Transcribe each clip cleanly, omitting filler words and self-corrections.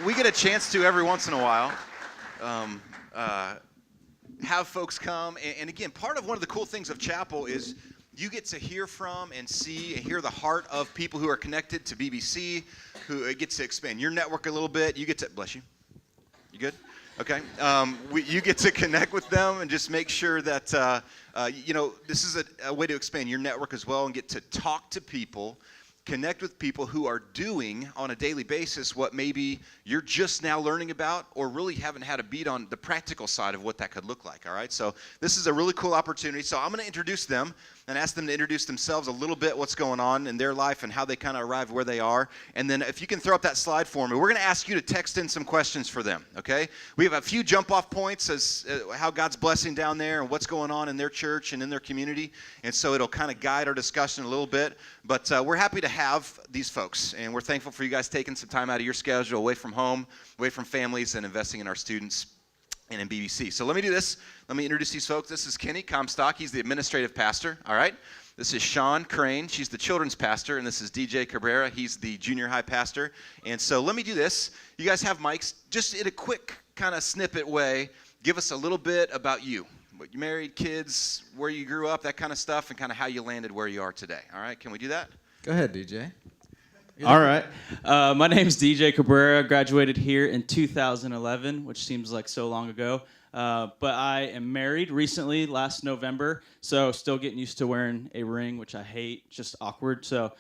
we get a chance to every once in a while have folks come. And again, part of one of the cool things of Chapel is you get to hear from and see and hear the heart of people who are connected to BBC, who it gets to expand your network a little bit. You get to, bless you. You good? Okay. You get to connect with them and just make sure that, this is a way to expand your network as well and get to talk to people, connect with people who are doing on a daily basis what maybe you're just now learning about or really haven't had a beat on the practical side of what that could look like, all right? So this is a really cool opportunity. So I'm going to introduce them and ask them to introduce themselves a little bit, what's going on in their life and how they kind of arrived where they are. And then if you can throw up that slide for me, we're going to ask you to text in some questions for them, okay? We have a few jump-off points as how God's blessing down there and what's going on in their church and in their community. And so it'll kind of guide our discussion a little bit. But we're happy to have these folks, and we're thankful for you guys taking some time out of your schedule, away from home, away from families, and investing in our students and in BBC. So let me do this. Let me introduce these folks. This is Kenny Comstock. He's the administrative pastor, all right? This is Sean Crane. She's the children's pastor, and this is DJ Cabrera. He's the junior high pastor. And so let me do this. You guys have mics. Just in a quick kind of snippet way, give us a little bit about you. You married, kids, where you grew up, that kind of stuff, and kind of how you landed where you are today. All right, can we do that? Go ahead, DJ. All right. My name's DJ Cabrera. Graduated here in 2011, which seems like so long ago. But I am married recently, last November, so still getting used to wearing a ring, which I hate, just awkward. So,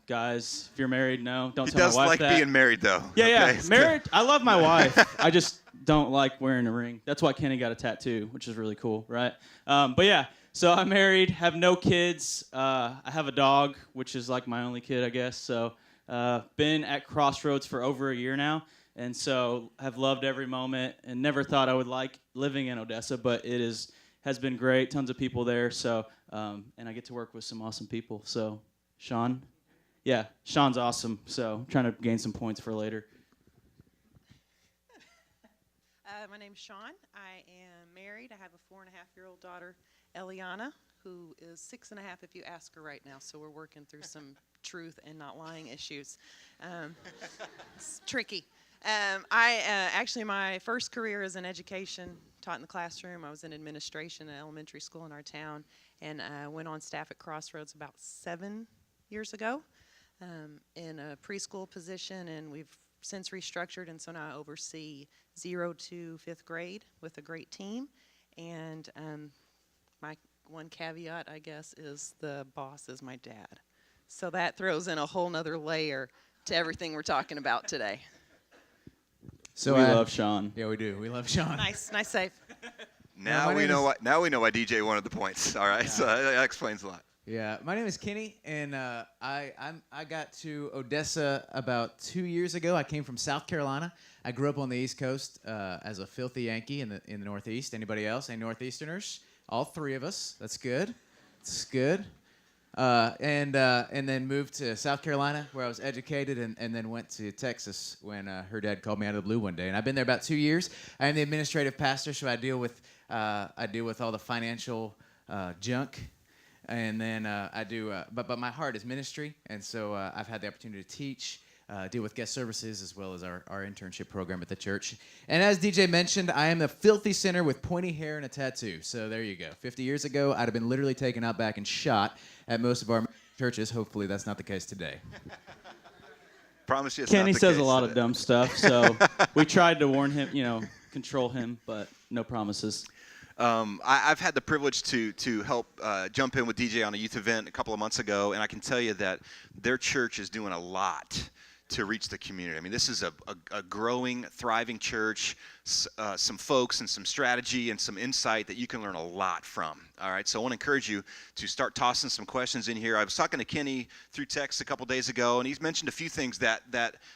guys, if you're married, no, don't tell my wife that. He does like being married, though. Yeah, okay. Married. I love my wife. I just don't like wearing a ring. That's why Kenny got a tattoo, which is really cool, right? But yeah, so I'm married, have no kids. I have a dog, which is like my only kid, I guess. So, been at Crossroads for over a year now. And so have loved every moment and never thought I would like living in Odessa, but it has been great. Tons of people there. So, and I get to work with some awesome people. So, Sean, Sean's awesome. So, I'm trying to gain some points for later. My name's Sean. I am married. I have a 4.5-year-old daughter, Eliana, who is 6.5 if you ask her right now. So we're working through some truth and not lying issues. It's tricky. Actually, my first career is in education, taught in the classroom. I was in administration at elementary school in our town, and I went on staff at Crossroads about 7 years ago in a preschool position, and we've since restructured, and so now I oversee 0 to 5th grade with a great team. And my one caveat, I guess, is the boss is my dad. So that throws in a whole nother layer to everything we're talking about today. So we love Sean. Yeah, we do. We love Sean. Nice save. Now we know why DJ wanted the points. All right, so that explains a lot. Yeah, my name is Kenny, and I got to Odessa about 2 years ago. I came from South Carolina. I grew up on the East Coast as a filthy Yankee in the Northeast. Anybody else? Any Northeasterners? All three of us. That's good. It's good. And then moved to South Carolina, where I was educated, and then went to Texas when her dad called me out of the blue one day. And I've been there about 2 years. I am the administrative pastor, so I deal with all the financial junk. And then but my heart is ministry, and so I've had the opportunity to teach, deal with guest services, as well as our internship program at the church. And as DJ mentioned, I am a filthy sinner with pointy hair and a tattoo. So there you go. 50 years ago, I'd have been literally taken out back and shot at most of our churches. Hopefully that's not the case today. Promise you it's Kenny not the says case a lot of dumb stuff, so we tried to warn him, control him, but no promises. I've had the privilege to help jump in with DJ on a youth event a couple of months ago, and I can tell you that their church is doing a lot to reach the community. I mean, this is a growing, thriving church, some folks and some strategy and some insight that you can learn a lot from. All right, so I want to encourage you to start tossing some questions in here. I was talking to Kenny through text a couple days ago, and he's mentioned a few things that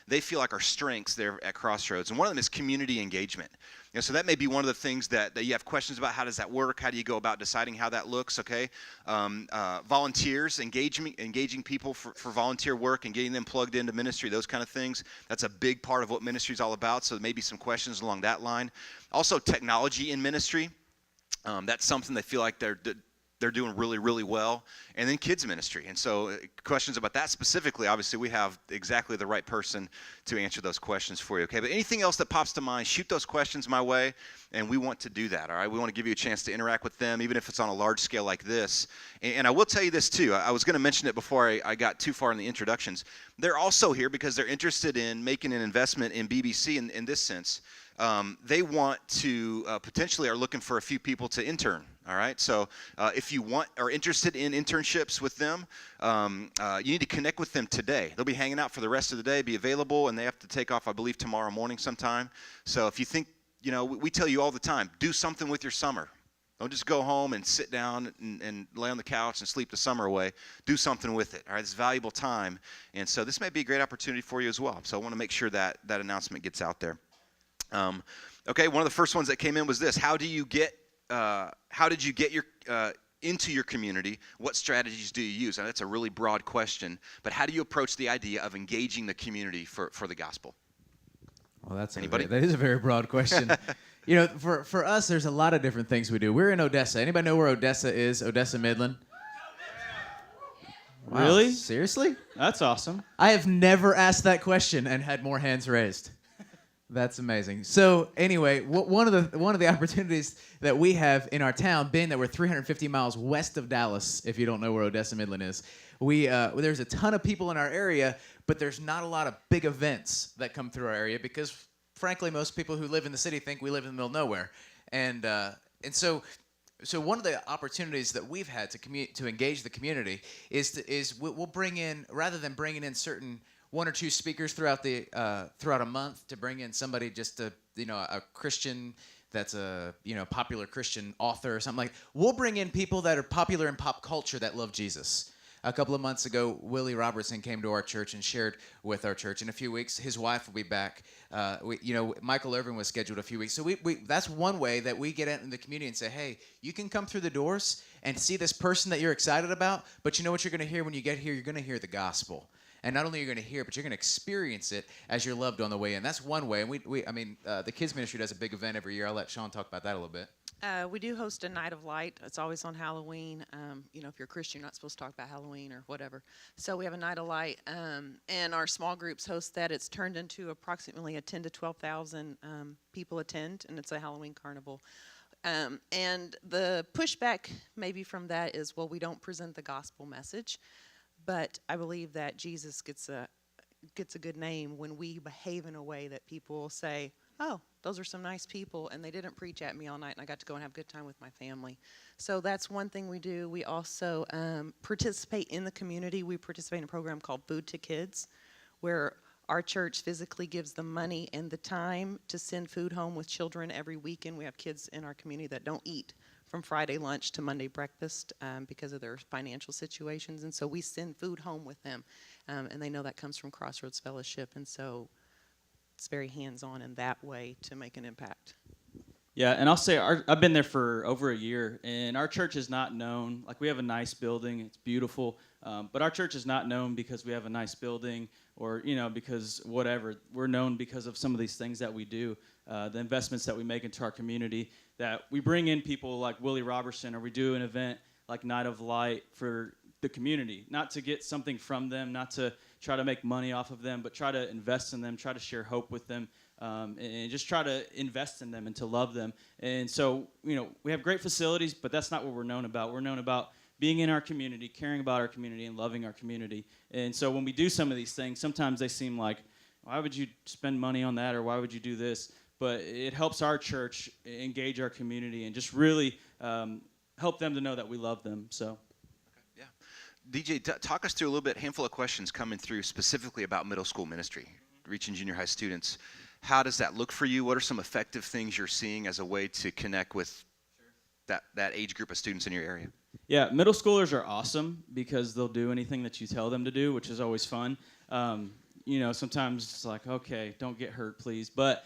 they feel like are strengths there at Crossroads, and one of them is community engagement. So that may be one of the things that you have questions about. How does that work? How do you go about deciding how that looks? Okay, volunteers, engaging people for volunteer work and getting them plugged into ministry, those kind of things. That's a big part of what ministry is all about. So maybe some questions along that line. Also, technology in ministry. That's something they feel like they're doing really, really well. And then kids ministry. And so questions about that specifically, obviously we have exactly the right person to answer those questions for you, okay? But anything else that pops to mind, shoot those questions my way, and we want to do that, all right? We want to give you a chance to interact with them, even if it's on a large scale like this. And I will tell you this too. I was going to mention it before I got too far in the introductions. They're also here because they're interested in making an investment in BBC in this sense. They want to potentially are looking for a few people to intern. All right. So if you are interested in internships with them, you need to connect with them today. They'll be hanging out for the rest of the day, be available, and they have to take off, I believe, tomorrow morning sometime. So if you think, we tell you all the time, do something with your summer. Don't just go home and sit down and lay on the couch and sleep the summer away. Do something with it. All right. It's valuable time. And so this may be a great opportunity for you as well. So I want to make sure that announcement gets out there. Okay, one of the first ones that came in was this: how did you get your into your community? What strategies do you use? Now, that's a really broad question, but how do you approach the idea of engaging the community for the gospel? Well, Anybody? that is a very broad question. For us, there's a lot of different things we do. We're in Odessa. Anybody know where Odessa is? Odessa, Midland. Wow, Really? Seriously? That's awesome. I have never asked that question and had more hands raised. That's amazing. So anyway, one of the opportunities that we have in our town, being that we're 350 miles west of Dallas, if you don't know where Odessa Midland is, there's a ton of people in our area, but there's not a lot of big events that come through our area because, frankly, most people who live in the city think we live in the middle of nowhere, and so one of the opportunities that we've had to engage the community is we'll bring in, rather than bringing in certain one or two speakers throughout a month, to bring in somebody just a Christian that's a popular Christian author or something like. We'll bring in people that are popular in pop culture that love Jesus. A couple of months ago, Willie Robertson came to our church and shared with our church. In a few weeks, his wife will be back. Michael Irvin was scheduled a few weeks. So that's one way that we get out in the community and say, hey, you can come through the doors and see this person that you're excited about, but you know what you're going to hear when you get here? You're going to hear the gospel. And not only are you going to hear it, but you're going to experience it as you're loved on the way in. That's one way. And the kids ministry does a big event every year. I'll let Sean talk about that a little bit. We do host a night of light. It's always on Halloween. If you're a Christian, you're not supposed to talk about Halloween or whatever. So we have a night of light, and our small groups host that. It's turned into approximately a 10 to 12,000 people attend, and it's a Halloween carnival. And the pushback maybe from that is, well, we don't present the gospel message. But I believe that Jesus gets a good name when we behave in a way that people will say, oh, those are some nice people, and they didn't preach at me all night, and I got to go and have a good time with my family. So that's one thing we do. We also participate in the community. We participate in a program called Food to Kids, where our church physically gives the money and the time to send food home with children every weekend. We have kids in our community that don't eat from Friday lunch to Monday breakfast because of their financial situations. And so we send food home with them. And they know that comes from Crossroads Fellowship. And so it's very hands-on in that way to make an impact. Yeah, and I'll say I've been there for over a year, and our church is not known. Like, we have a nice building. It's beautiful. But our church is not known because we have a nice building or, because whatever. We're known because of some of these things that we do, the investments that we make into our community, that we bring in people like Willie Robertson, or we do an event like Night of Light for the community, not to get something from them, not to try to make money off of them, but try to invest in them, try to share hope with them, and just try to invest in them and to love them. And so, we have great facilities, but that's not what we're known about. We're known about being in our community, caring about our community, and loving our community. And so when we do some of these things, sometimes they seem like, why would you spend money on that, or why would you do this? But it helps our church engage our community and just really help them to know that we love them. So, yeah, DJ, talk us through a little bit. Handful of questions coming through specifically about middle school ministry, reaching junior high students. How does that look for you? What are some effective things you're seeing as a way to connect with that age group of students in your area? Yeah, middle schoolers are awesome because they'll do anything that you tell them to do, which is always fun. Sometimes it's like, okay, don't get hurt, please. But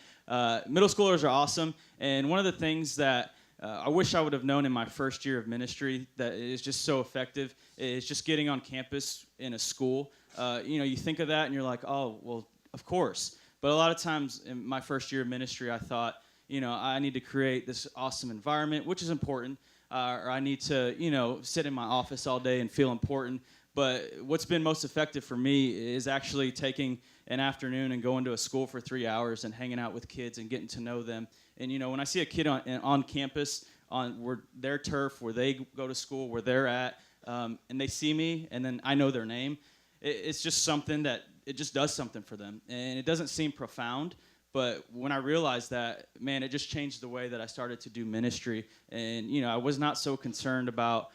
middle schoolers are awesome. And one of the things that I wish I would have known in my first year of ministry that is just so effective is just getting on campus in a school. You think of that and you're like, oh, well, of course. But a lot of times in my first year of ministry, I thought, I need to create this awesome environment, which is important. or I need to, sit in my office all day and feel important. But what's been most effective for me is actually taking an afternoon and going to a school for 3 hours and hanging out with kids and getting to know them. And, when I see a kid on campus, on their turf, where they go to school, where they're at, and they see me, and then I know their name, it's just something that it just does something for them. And it doesn't seem profound, but when I realized that, man, it just changed the way that I started to do ministry. And, I was not so concerned about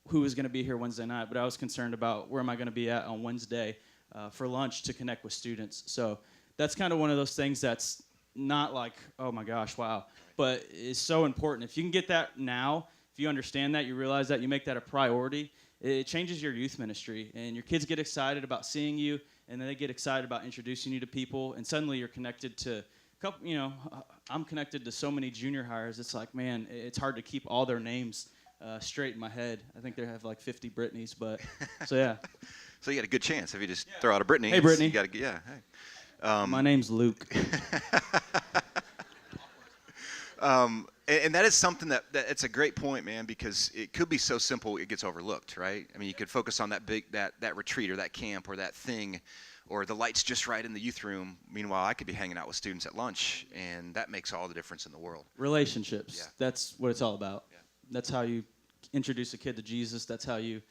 who was going to be here Wednesday night, but I was concerned about where am I going to be at on Wednesday for lunch to connect with students. So that's kind of one of those things that's not like, oh my gosh, wow, but it's so important. If you can get that now, if you understand that, you realize that, you make that a priority, it changes your youth ministry, and your kids get excited about seeing you, and then they get excited about introducing you to people, and suddenly you're connected to I'm connected to so many junior hires. It's like, man, it's hard to keep all their names straight in my head. I think they have like 50 Brittany's, but so yeah. So you got a good chance if you just throw out a Brittany. Hey, Brittany. You got to, yeah. Hey. My name's Luke. And that is something that it's a great point, man, because it could be so simple it gets overlooked, right? I mean, you could focus on that that retreat or that camp or that thing, or the light's just right in the youth room. Meanwhile, I could be hanging out with students at lunch, and that makes all the difference in the world. Relationships. Yeah. That's what it's all about. Yeah. That's how you introduce a kid to Jesus. That's how you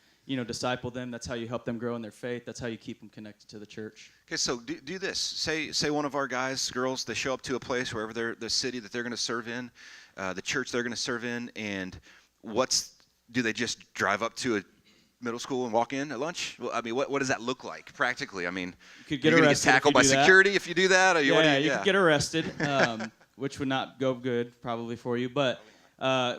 disciple them. That's how you help them grow in their faith. That's how you keep them connected to the church. Okay, so do this. Say one of our guys, girls, they show up to a place, wherever the city that they're going to serve in, the church they're going to serve in, and do they just drive up to a middle school and walk in at lunch? Well, I mean, what does that look like practically? I mean, You could get you're going to get arrested if tackled you by do that. security if you do that? Or You could get arrested, which would not go good probably for you. But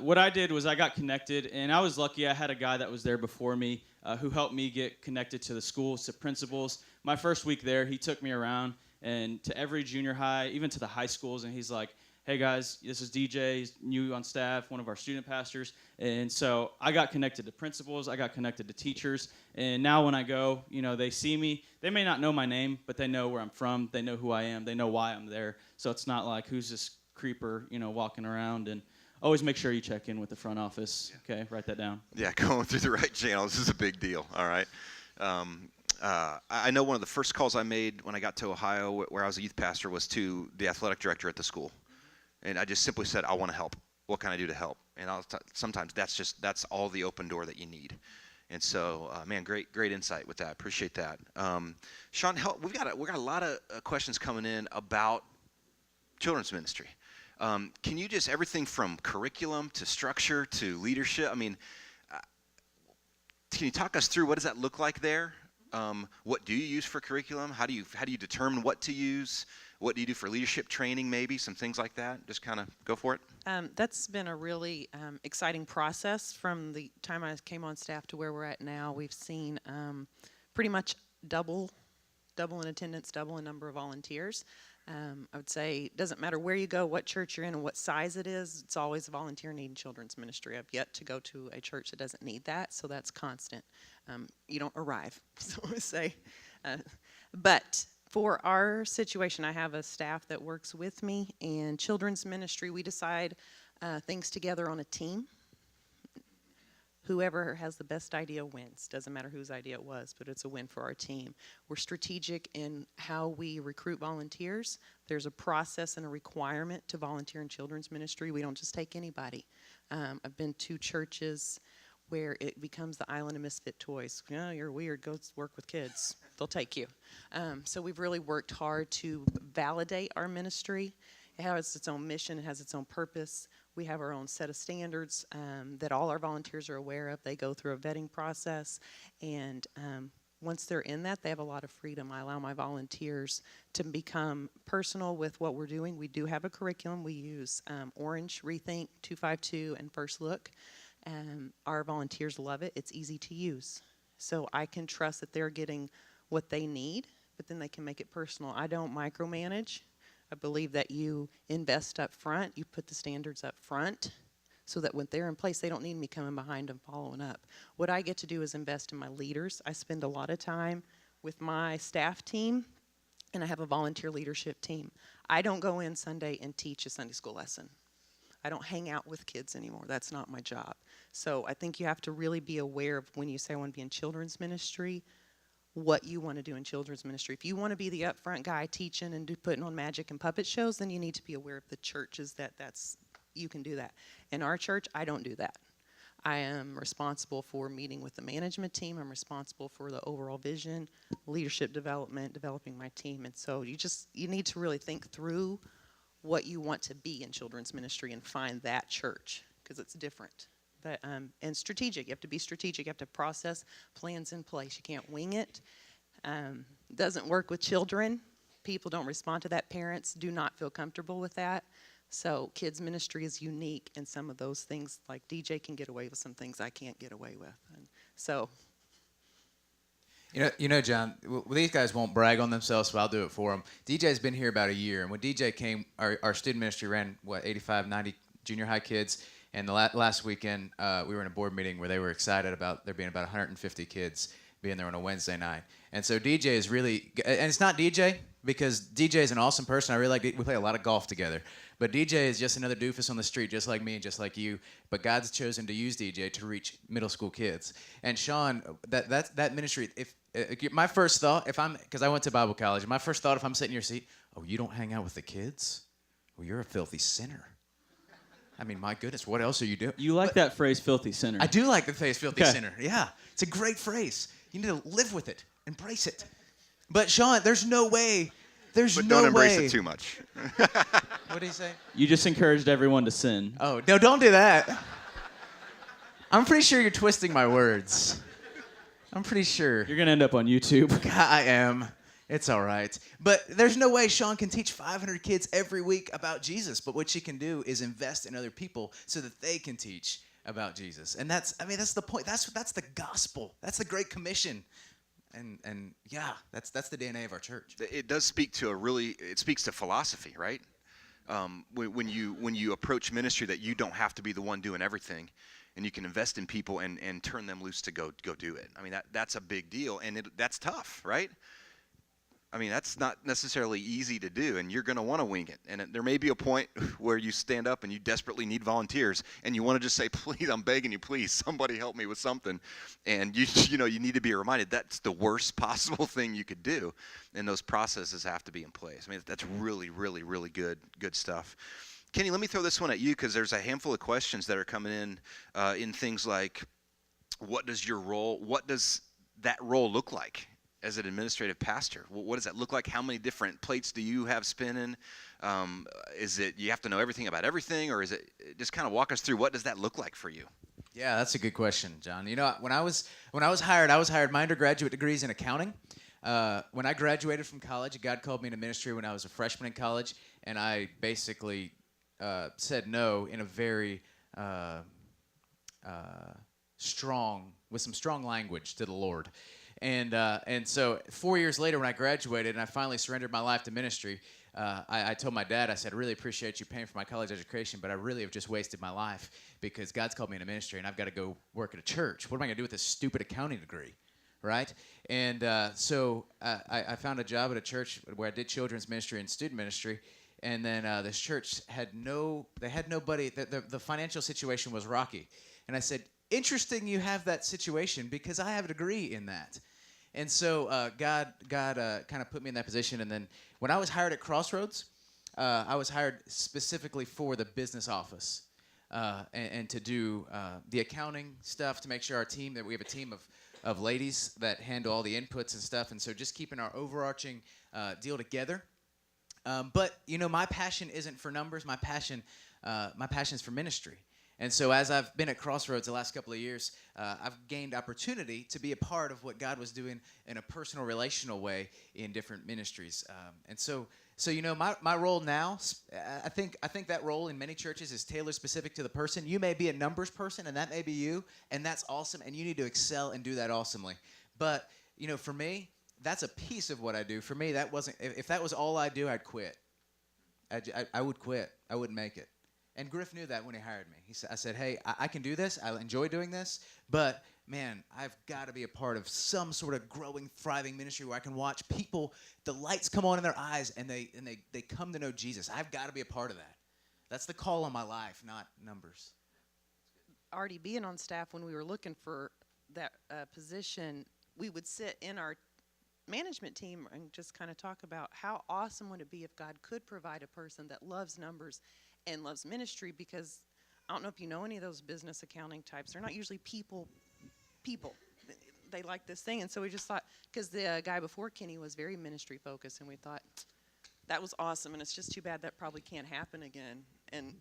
what I did was I got connected, and I was lucky. I had a guy that was there before me who helped me get connected to the schools, to principals. My first week there, he took me around and to every junior high, even to the high schools, and he's like, hey guys, this is DJ, he's new on staff, one of our student pastors. And so I got connected to principals, I got connected to teachers, and now when I go, they see me. They may not know my name, but they know where I'm from, they know who I am, they know why I'm there. So it's not like, who's this creeper, walking around. And always make sure you check in with the front office. Yeah. Okay, write that down. Yeah, going through the right channels is a big deal. All right. I know one of the first calls I made when I got to Ohio, where I was a youth pastor, was to the athletic director at the school. And I just simply said, I want to help. What can I do to help? And sometimes that's all the open door that you need. And so, man, great insight with that. Appreciate that. Sean, we got a lot of questions coming in about children's ministry. Can you just, everything from curriculum to structure to leadership, I mean, can you talk us through what does that look like there? What do you use for curriculum? How do you determine what to use? What do you do for leadership training, maybe? Some things like that. Just kind of go for it. That's been a really exciting process from the time I came on staff to where we're at now. We've seen pretty much double in attendance, double in number of volunteers. I would say it doesn't matter where you go, what church you're in, and what size it is, it's always a volunteer need in children's ministry. I've yet to go to a church that doesn't need that, so that's constant. You don't arrive, so I would say. But for our situation, I have a staff that works with me, and children's ministry, we decide things together on a team. Whoever has the best idea wins. Doesn't matter whose idea it was, but it's a win for our team. We're strategic in how we recruit volunteers. There's a process and a requirement to volunteer in children's ministry. We don't just take anybody. I've been to churches where it becomes the island of misfit toys. Oh, you're weird, go work with kids. They'll take you. So we've really worked hard to validate our ministry. It has its own mission, it has its own purpose. We have our own set of standards that all our volunteers are aware of. They go through a vetting process, and once they're in that, they have a lot of freedom. I allow my volunteers to become personal with what we're doing. We do have a curriculum. We use Orange, Rethink, 252, and First Look. Our volunteers love it. It's easy to use. So I can trust that they're getting what they need, but then they can make it personal. I don't micromanage. I believe that you invest up front, you put the standards up front, so that when they're in place, they don't need me coming behind them following up. What I get to do is invest in my leaders. I spend a lot of time with my staff team, and I have a volunteer leadership team. I don't go in Sunday and teach a Sunday school lesson. I don't hang out with kids anymore. That's not my job. So I think you have to really be aware of when you say I want to be in children's ministry, what you want to do in children's ministry. If you want to be the upfront guy teaching and putting on magic and puppet shows, then you need to be aware of the churches that's you can do that. In our church, I don't do that. I am responsible for meeting with the management team. I'm responsible for the overall vision, leadership development, developing my team. And so you need to really think through what you want to be in children's ministry and find that church, because it's different. But and strategic. You have to be strategic. You have to process plans in place. You can't wing it. Doesn't work with children. People don't respond to that. Parents do not feel comfortable with that. So kids ministry is unique in some of those things. Like DJ can get away with some things I can't get away with. And so. You know, John, these guys won't brag on themselves, so I'll do it for them. DJ's been here about a year, and when DJ came, our student ministry ran, 85, 90 junior high kids, and the last weekend we were in a board meeting where they were excited about there being about 150 kids being there on a Wednesday night. And so DJ is really, and it's not DJ, because DJ is an awesome person. I really like, we play a lot of golf together. But DJ is just another doofus on the street, just like me and just like you. But God's chosen to use DJ to reach middle school kids. And Sean, that ministry, if my first thought, because I went to Bible college, my first thought if I'm sitting in your seat, oh, you don't hang out with the kids? Well, you're a filthy sinner. I mean, my goodness, what else are you doing? You like that phrase, filthy sinner. I do like the phrase, filthy Okay. sinner. Yeah, it's a great phrase. You need to live with it, embrace it. But Sean, there's no way. There's But no don't embrace way. it too much. What did he say? You just encouraged everyone to sin. Oh, no, don't do that. I'm pretty sure you're twisting my words. I'm pretty sure. You're going to end up on YouTube. I am. It's all right. But there's no way Sean can teach 500 kids every week about Jesus. But what she can do is invest in other people so that they can teach about Jesus. And that's the point. That's the gospel. That's the Great Commission. And yeah, that's the DNA of our church. It does speak to it speaks to philosophy, right? When you approach ministry, that you don't have to be the one doing everything, and you can invest in people and turn them loose to go do it. I mean, that's a big deal, and that's tough, right? I mean, that's not necessarily easy to do, and you're going to want to wing it. And there may be a point where you stand up and you desperately need volunteers, and you want to just say, please, I'm begging you, please, somebody help me with something. And you need to be reminded that's the worst possible thing you could do, and those processes have to be in place. I mean, that's really, really, really good stuff. Kenny, let me throw this one at you, because there's a handful of questions that are coming in things like, what does that role look like as an administrative pastor? What does that look like? How many different plates do you have spinning? Is it you have to know everything about everything, or is it just kind of walk us through what does that look like for you? Yeah, that's a good question, John. You know, when I was hired. My undergraduate degree is in accounting. When I graduated from college, God called me into ministry when I was a freshman in college, and I basically said no in a very with some strong language to the Lord. And so 4 years later, when I graduated and I finally surrendered my life to ministry, I told my dad, I said, I really appreciate you paying for my college education, but I really have just wasted my life because God's called me into ministry and I've got to go work at a church. What am I going to do with this stupid accounting degree, right? And so I found a job at a church where I did children's ministry and student ministry. And then this church had nobody. The financial situation was rocky. And I said, interesting you have that situation because I have a degree in that. And so God kind of put me in that position. And then when I was hired at Crossroads, I was hired specifically for the business office and to do the accounting stuff, to make sure that we have a team of ladies that handle all the inputs and stuff. And so just keeping our overarching deal together. But, you know, my passion isn't for numbers. My passion is for ministry. And so as I've been at Crossroads the last couple of years, I've gained opportunity to be a part of what God was doing in a personal, relational way in different ministries. And so you know, my role now, I think that role in many churches is tailored specific to the person. You may be a numbers person, and that may be you, and that's awesome, and you need to excel and do that awesomely. But, you know, for me, that's a piece of what I do. For me, that wasn't. If that was all I do, I'd quit. I would quit. I wouldn't make it. And Griff knew that when he hired me. I said, hey, I can do this. I enjoy doing this. But, man, I've got to be a part of some sort of growing, thriving ministry where I can watch people, the lights come on in their eyes, and they come to know Jesus. I've got to be a part of that. That's the call on my life, not numbers. Already being on staff, when we were looking for that position, we would sit in our management team and just kind of talk about how awesome would it be if God could provide a person that loves numbers and loves ministry, because I don't know if you know any of those business accounting types. They're not usually people. They like this thing. And so we just thought, because the guy before Kenny was very ministry focused, and we thought that was awesome, and it's just too bad that probably can't happen again. And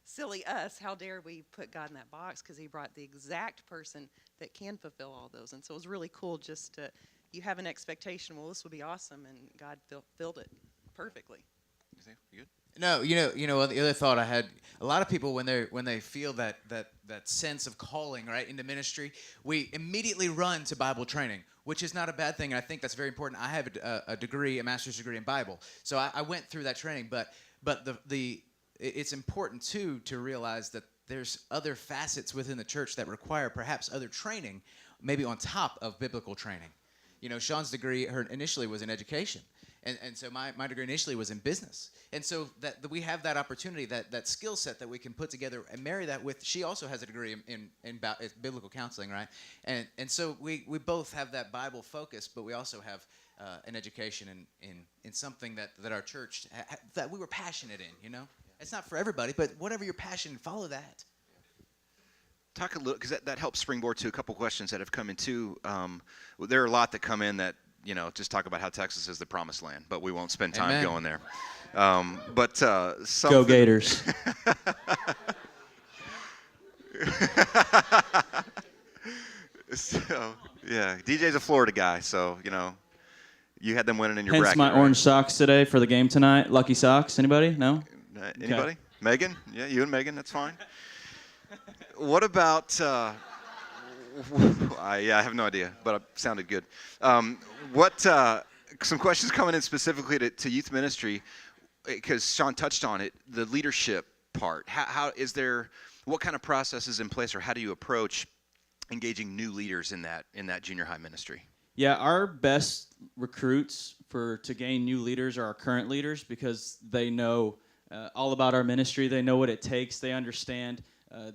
silly us, how dare we put God in that box, because he brought the exact person that can fulfill all those. And so it was really cool just to, you have an expectation, well, this will be awesome, and God filled it perfectly. You think? You good? No, you know. The other thought I had: a lot of people, when they feel that sense of calling right into ministry, we immediately run to Bible training, which is not a bad thing. And I think that's very important. I have a degree, a master's degree in Bible, so I went through that training. But it's important too to realize that there's other facets within the church that require perhaps other training, maybe on top of biblical training. You know, Sean's degree initially was in education. And so my degree initially was in business. And so that we have that opportunity, that skill set that we can put together and marry that with, she also has a degree in biblical counseling, right? And so we both have that Bible focus, but we also have an education in something that our church, that we were passionate in, you know? It's not for everybody, but whatever your passion, follow that. Talk a little, because that helps springboard to a couple questions that have come in too. There are a lot that come in that, you know, just talk about how Texas is the promised land, but we won't spend time going there. Go Gators. So, yeah, DJ's a Florida guy, so, you know, you had them winning in your Hence bracket. my right? orange socks today for the game tonight. Lucky socks. Anybody? No? Anybody? Okay. Megan? Yeah, you and Megan, that's fine. What about, I have no idea, but it sounded good. Some questions coming in specifically to youth ministry, because Sean touched on it, the leadership part. How is there, what kind of process is in place, or how do you approach engaging new leaders in that junior high ministry? Yeah, our best recruits to gain new leaders are our current leaders, because they know all about our ministry. They know what it takes. They understand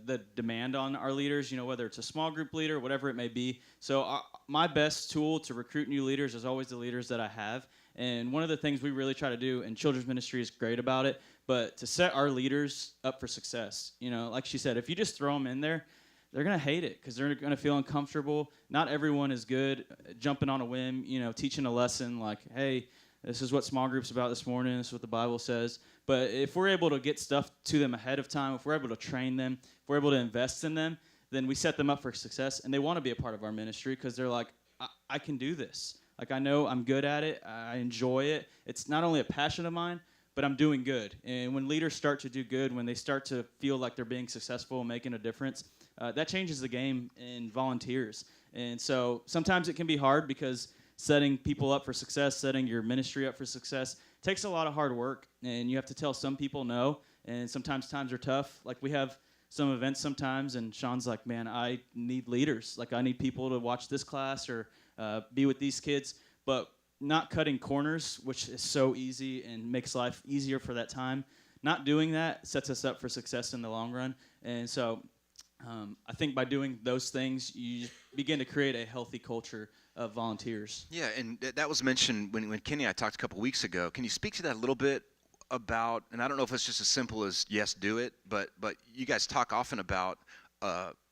the demand on our leaders, you know, whether it's a small group leader, whatever it may be. So my best tool to recruit new leaders is always the leaders that I have. And one of the things we really try to do, and children's ministry is great about it, but to set our leaders up for success. You know, like she said, if you just throw them in there, they're going to hate it, because they're going to feel uncomfortable. Not everyone is good jumping on a whim, you know, teaching a lesson like, hey, this is what small group's about this morning. This is what the Bible says. But if we're able to get stuff to them ahead of time, if we're able to train them, if we're able to invest in them, then we set them up for success. And they want to be a part of our ministry, because they're like, I can do this. Like, I know I'm good at it. I enjoy it. It's not only a passion of mine, but I'm doing good. And when leaders start to do good, when they start to feel like they're being successful and making a difference, that changes the game in volunteers. And so sometimes it can be hard, because setting people up for success, setting your ministry up for success, takes a lot of hard work, and you have to tell some people no, and sometimes times are tough. Like, we have some events sometimes, and Sean's like, man, I need leaders. Like, I need people to watch this class or be with these kids, but not cutting corners, which is so easy and makes life easier for that time. Not doing that sets us up for success in the long run. And so I think by doing those things, you begin to create a healthy culture of volunteers. Yeah, and that was mentioned when Kenny and I talked a couple weeks ago. Can you speak to that a little bit about, and I don't know if it's just as simple as yes, do it, but you guys talk often about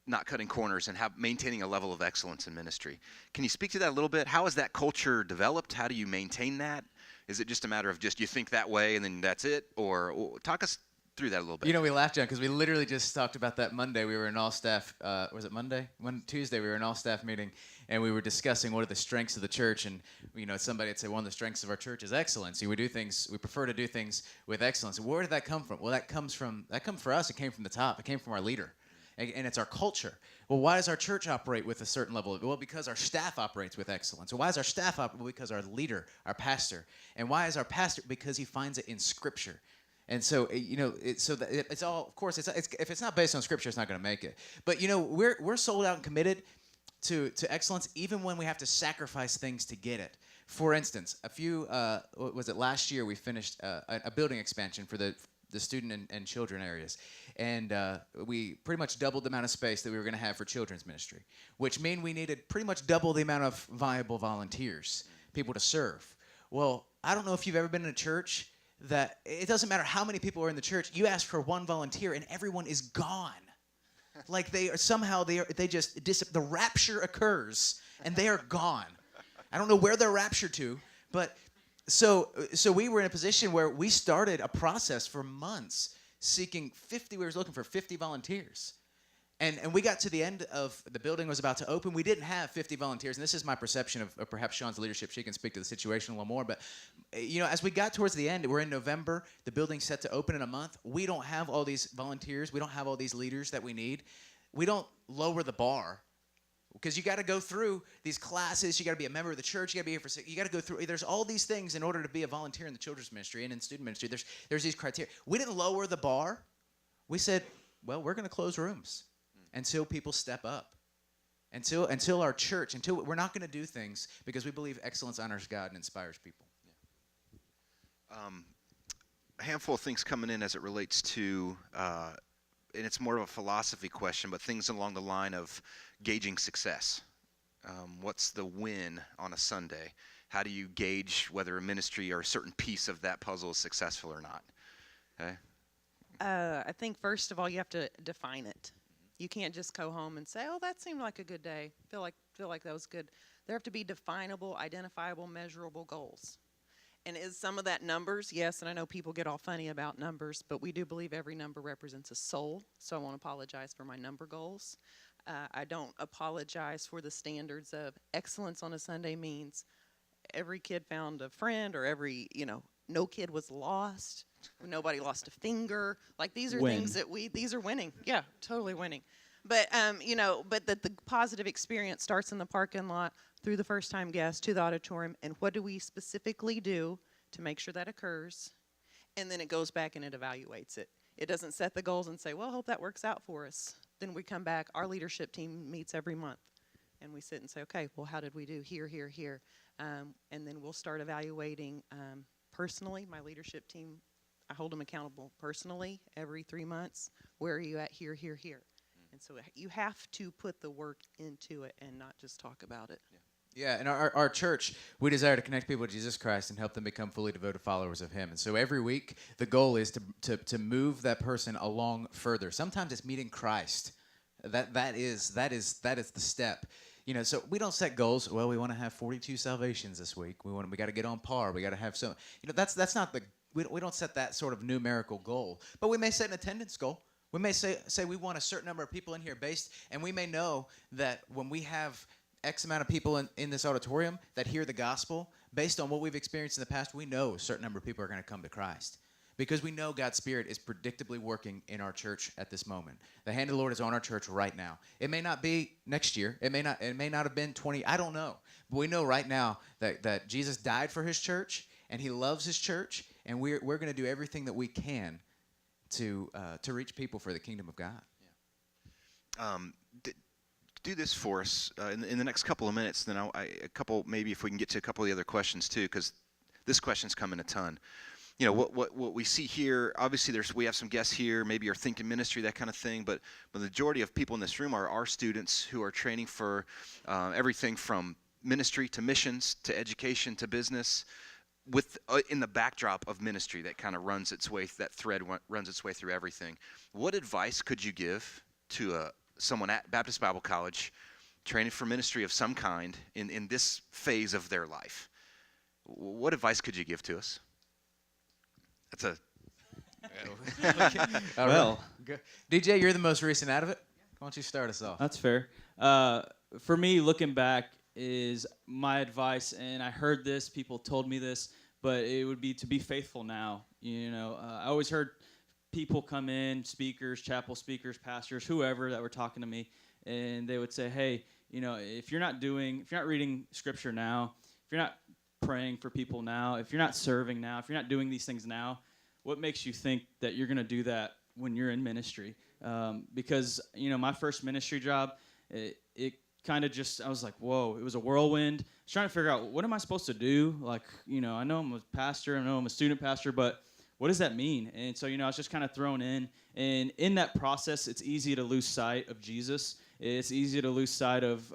not cutting corners and maintaining a level of excellence in ministry. Can you speak to that a little bit? How is that culture developed? How do you maintain that? Is it just a matter of just you think that way and then that's it? Or talk us through that a little bit. You know, we laughed, John, because we literally just talked about that Monday. We were in all-staff, was it Monday? Tuesday, we were in all-staff meeting, and we were discussing what are the strengths of the church. And, you know, somebody would say one of the strengths of our church is excellence. We prefer to do things with excellence. Where did that come from? Well, that comes for us. It came from the top. It came from our leader. And it's our culture. Well, why does our church operate with a certain level? Well, because our staff operates with excellence. So why does our staff operate? Well, because our leader, our pastor. And why is our pastor? Because he finds it in Scripture. And so, you know, it's all, of course, if it's not based on Scripture, it's not going to make it. But, you know, we're sold out and committed to excellence, even when we have to sacrifice things to get it. For instance, last year we finished a building expansion for the the student and children areas, and we pretty much doubled the amount of space that we were going to have for children's ministry, which mean we needed pretty much double the amount of viable volunteers, people to serve. Well, I don't know if you've ever been in a church that it doesn't matter how many people are in the church. You ask for one volunteer, and everyone is gone. Like they are somehow they just the rapture occurs, and they are gone. I don't know where they're raptured to, but so we were in a position where we started a process for months seeking 50. We were looking for 50 volunteers, and we got to the end of the building was about to open. We didn't have 50 volunteers, and this is my perception of perhaps Sean's leadership. She can speak to the situation a little more, but as we got towards the end, we're in November. The building's set to open in a month. We don't have all these volunteers. We don't have all these leaders that we need. We don't lower the bar. Because you got to go through these classes, you got to be a member of the church, you got to be here you got to go through. There's all these things in order to be a volunteer in the children's ministry and in student ministry. There's these criteria. We didn't lower the bar. We said, well, we're going to close rooms until people step up, until our church, until we're not going to do things because we believe excellence honors God and inspires people. A handful of things coming in as it relates to. And it's more of a philosophy question, but things along the line of gauging success. What's the win on a Sunday? How do you gauge whether a ministry or a certain piece of that puzzle is successful or not? Okay. I think first of all you have to define it. You can't just go home and say, "Oh, that seemed like a good day. Feel like that was good." There have to be definable, identifiable, measurable goals. And is some of that numbers? Yes, and I know people get all funny about numbers, but we do believe every number represents a soul, so I won't apologize for my number goals. I don't apologize for the standards of excellence on a Sunday means every kid found a friend or no kid was lost, nobody lost a finger. Like these are things that these are winning. Yeah, totally winning. But, but the positive experience starts in the parking lot through the first-time guest to the auditorium, and what do we specifically do to make sure that occurs? And then it goes back and it evaluates it. It doesn't set the goals and say, well, I hope that works out for us. Then we come back. Our leadership team meets every month, and we sit and say, okay, well, how did we do here, here, here? And then we'll start evaluating personally. My leadership team, I hold them accountable personally every 3 months. Where are you at here, here, here? And so you have to put the work into it and not just talk about it. Yeah, in our church, we desire to connect people to Jesus Christ and help them become fully devoted followers of Him. And so every week, the goal is to move that person along further. Sometimes it's meeting Christ. That is the step. So we don't set goals. Well, we want to have 42 salvations this week. We got to get on par. We got to have some. That's not the. We don't set that sort of numerical goal. But we may set an attendance goal. We may say we want a certain number of people in here and we may know that when we have X amount of people in this auditorium that hear the gospel, based on what we've experienced in the past, we know a certain number of people are going to come to Christ. Because we know God's Spirit is predictably working in our church at this moment. The hand of the Lord is on our church right now. It may not be next year. It may not have been 20. I don't know. But we know right now that Jesus died for His church, and He loves His church, and we're going to do everything that we can to reach people for the kingdom of God. Yeah. Do this for us in the next couple of minutes. Then maybe if we can get to a couple of the other questions too, because this question's coming a ton. What we see here. Obviously, we have some guests here. Maybe you're thinking ministry, that kind of thing. But the majority of people in this room are our students who are training for everything from ministry to missions to education to business. In the backdrop of ministry that kind of runs its way, that thread runs its way through everything. What advice could you give to someone at Baptist Bible College training for ministry of some kind in this phase of their life? What advice could you give to us? That's Well, DJ, you're the most recent out of it. Why don't you start us off? That's fair. For me, looking back is my advice, and I heard this, people told me this, but it would be to be faithful now. I always heard people come in, speakers, chapel speakers, pastors, whoever that were talking to me, and they would say, hey, if you're not reading scripture now, if you're not praying for people now, if you're not serving now, if you're not doing these things now, what makes you think that you're going to do that when you're in ministry? Because, my first ministry job, it kind of just, I was like, whoa, it was a whirlwind. I was trying to figure out, what am I supposed to do? Like, I know I'm a pastor, I know I'm a student pastor, but what does that mean? And so, I was just kind of thrown in. And in that process, it's easy to lose sight of Jesus. It's easy to lose sight of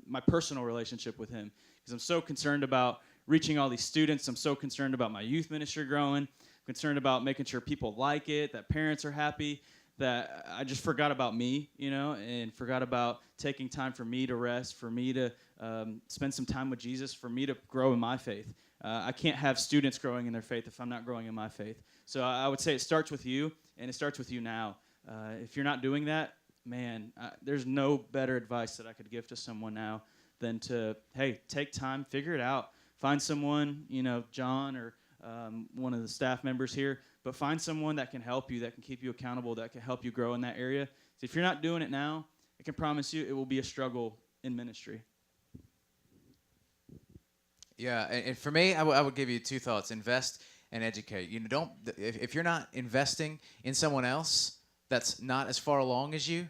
my personal relationship with him, because I'm so concerned about reaching all these students. I'm so concerned about my youth ministry growing. I'm concerned about making sure people like it, that parents are happy, that I just forgot about me, and forgot about taking time for me to rest, for me to spend some time with Jesus, for me to grow in my faith. I can't have students growing in their faith if I'm not growing in my faith. So I would say it starts with you, and it starts with you now. If you're not doing that, man, there's no better advice that I could give to someone now than to, hey, take time, figure it out. Find someone, John or one of the staff members here, but find someone that can help you, that can keep you accountable, that can help you grow in that area. So if you're not doing it now, I can promise you it will be a struggle in ministry. Yeah, and for me, I would give you two thoughts: invest and educate. If you're not investing in someone else that's not as far along as you,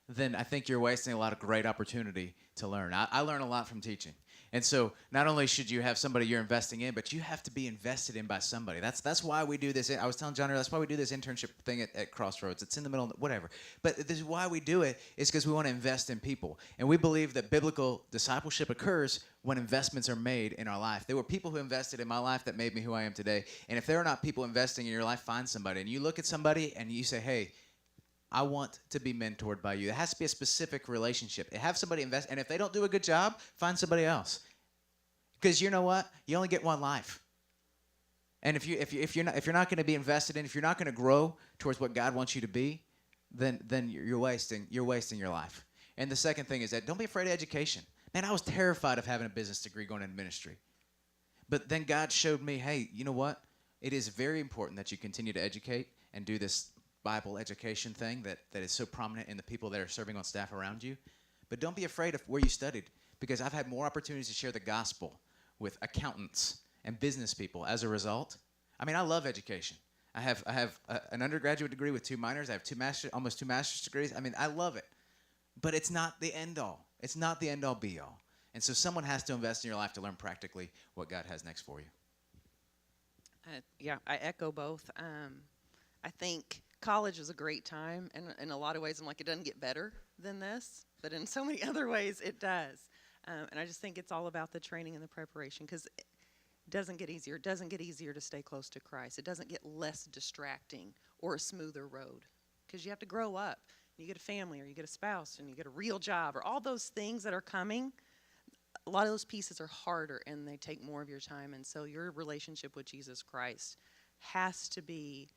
then I think you're wasting a lot of great opportunity to learn. I learn a lot from teaching. And so not only should you have somebody you're investing in, but you have to be invested in by somebody. That's why we do this. I was telling John earlier, that's why we do this internship thing at Crossroads. It's in the middle, whatever. But this is why we do it, is because we want to invest in people. And we believe that biblical discipleship occurs when investments are made in our life. There were people who invested in my life that made me who I am today. And if there are not people investing in your life, find somebody. And you look at somebody and you say, hey, I want to be mentored by you. It has to be a specific relationship. Have somebody invest, and if they don't do a good job, find somebody else. Because you know what? You only get one life. And if you're not going to be invested in, if you're not going to grow towards what God wants you to be, then you're wasting your life. And the second thing is that don't be afraid of education. Man, I was terrified of having a business degree going into ministry. But then God showed me, hey, you know what? It is very important that you continue to educate and do this Bible education thing that is so prominent in the people that are serving on staff around you. But don't be afraid of where you studied, because I've had more opportunities to share the gospel with accountants and business people as a result. I mean, I love education. I have an undergraduate degree with 2 minors. I have almost two master's degrees. I mean, I love it. But it's not the end all. It's not the end all be all. And so someone has to invest in your life to learn practically what God has next for you. Yeah, I echo both. I think college is a great time, and in a lot of ways I'm like, it doesn't get better than this, but in so many other ways it does. And I just think it's all about the training and the preparation, because it doesn't get easier. It doesn't get easier to stay close to Christ. It doesn't get less distracting or a smoother road, because you have to grow up. You get a family, or you get a spouse, and you get a real job, or all those things that are coming. A lot of those pieces are harder, and they take more of your time. And so your relationship with Jesus Christ has to be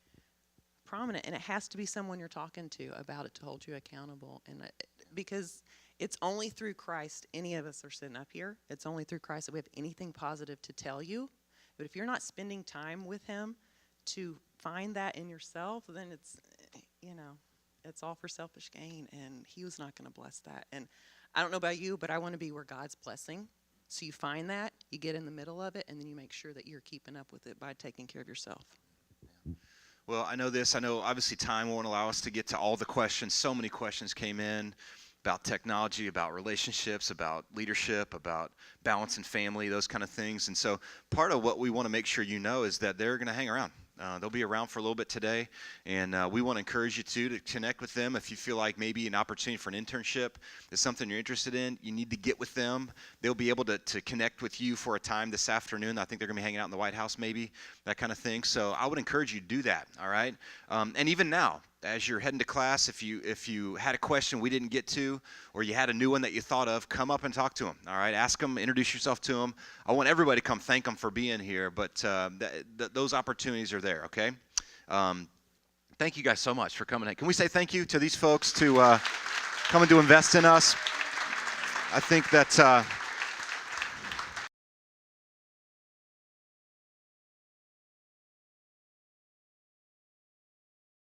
prominent, and it has to be someone you're talking to about it to hold you accountable. And because it's only through Christ any of us are sitting up here. It's only through Christ that we have anything positive to tell you. But if you're not spending time with him to find that in yourself, then it's all for selfish gain, and he was not going to bless that. And I don't know about you, but I want to be where God's blessing. So you find that, you get in the middle of it, and then you make sure that you're keeping up with it by taking care of yourself. Well, I know obviously time won't allow us to get to all the questions. So many questions came in about technology, about relationships, about leadership, about balance and family, those kind of things. And so part of what we want to make sure you know is that they're going to hang around. They'll be around for a little bit today, and we want to encourage you to connect with them. If you feel like maybe an opportunity for an internship is something you're interested in, you need to get with them. They'll be able to connect with you for a time this afternoon. I think they're going to be hanging out in the White House maybe, that kind of thing. So I would encourage you to do that, all right? And even now, as you're heading to class, if you had a question we didn't get to, or you had a new one that you thought of, come up and talk to them, all right? Ask them, introduce yourself to them. I want everybody to come thank them for being here, but those opportunities are there, okay? Thank you guys so much for coming in. Can we say thank you to these folks to coming to invest in us? I think that